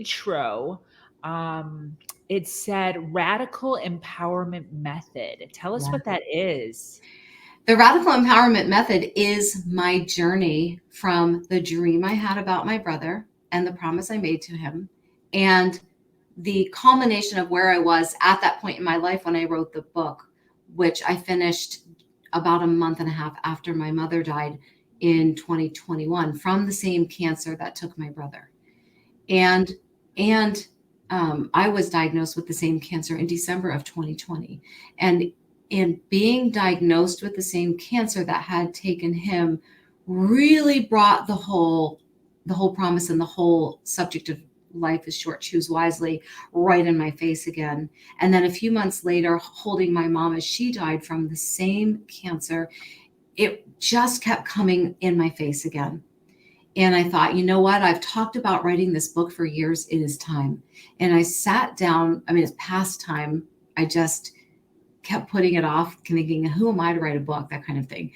intro, it said radical empowerment method. Tell us Yeah. what that is. The radical empowerment method is my journey from the dream I had about my brother and the promise I made to him, and the culmination of where I was at that point in my life when I wrote the book, which I finished about a month and a half after my mother died in 2021 from the same cancer that took my brother. And I was diagnosed with the same cancer in December of 2020. And in being diagnosed with the same cancer that had taken him really brought the whole promise and the whole subject of life is short, choose wisely, right in my face again. And then a few months later, holding my mom as she died from the same cancer, it just kept coming in my face again. And I thought, you know what? I've talked about writing this book for years. It is time. And I sat down. I mean, it's past time. I just kept putting it off, thinking, who am I to write a book? That kind of thing.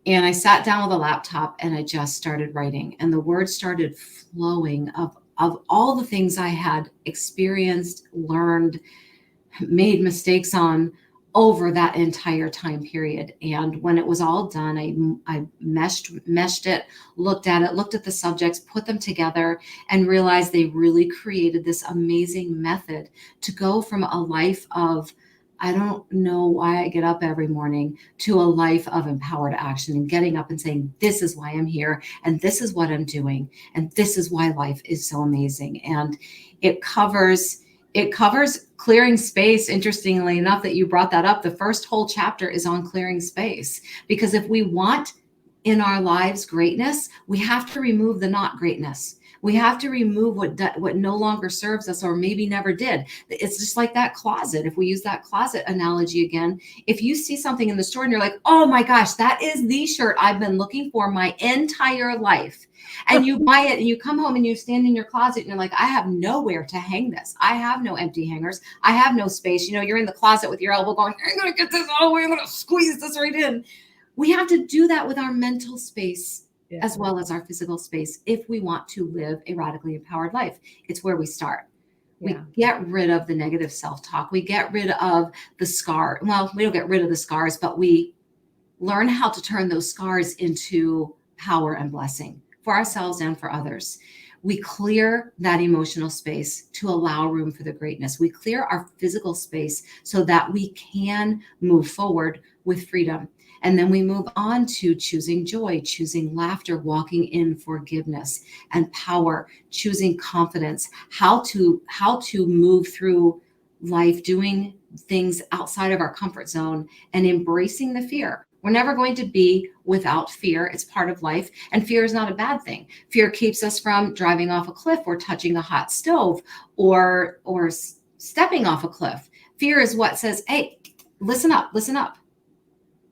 And I sat down with a laptop and I just started writing. And the words started flowing of all the things I had experienced, learned, made mistakes on over that entire time period. And when it was all done, I meshed it, looked at the subjects, put them together, and realized they really created this amazing method to go from a life of, I don't know why I get up every morning, to a life of empowered action and getting up and saying, this is why I'm here, and this is what I'm doing, and this is why life is so amazing. And it covers clearing space. Interestingly enough, that you brought that up, the first whole chapter is on clearing space, because if we want in our lives greatness, we have to remove the not greatness. We have to remove what no longer serves us, or maybe never did. It's just like that closet. If we use that closet analogy again, if you see something in the store and you're like, oh my gosh, that is the shirt I've been looking for my entire life, and you buy it and you come home and you stand in your closet and you're like, I have nowhere to hang this. I have no empty hangers. I have no space. You're in the closet with your elbow going, I'm going to get this all the way. I'm going to squeeze this right in. We have to do that with our mental space as well as our physical space if we want to live a radically empowered life. It's where we start. We get rid of the negative self-talk. We get rid of the scar. Well, we don't get rid of the scars, but we learn how to turn those scars into power and blessing for ourselves and for others. We clear that emotional space to allow room for the greatness. We clear our physical space so that we can move forward with freedom. And then we move on to choosing joy, choosing laughter, walking in forgiveness and power, choosing confidence, how to move through life, doing things outside of our comfort zone and embracing the fear. We're never going to be without fear. It's part of life. And fear is not a bad thing. Fear keeps us from driving off a cliff or touching a hot stove or stepping off a cliff. Fear is what says, hey, listen up, listen up.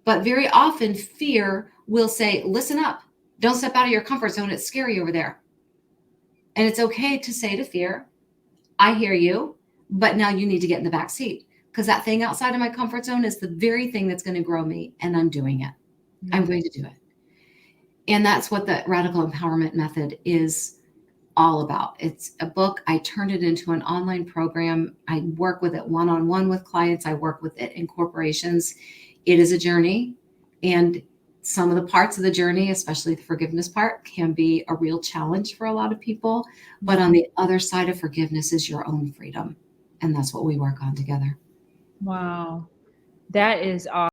But very often fear will say, listen up, don't step out of your comfort zone. It's scary over there. And it's okay to say to fear, I hear you, but now you need to get in the back seat, because that thing outside of my comfort zone is the very thing that's going to grow me, and I'm doing it. I'm going to do it. And that's what the radical empowerment method is all about. It's a book. I turned it into an online program. I work with it one-on-one with clients. I work with it in corporations. It is a journey, and some of the parts of the journey, especially the forgiveness part, can be a real challenge for a lot of people. But on the other side of forgiveness is your own freedom. And that's what we work on together. Wow. That is awesome.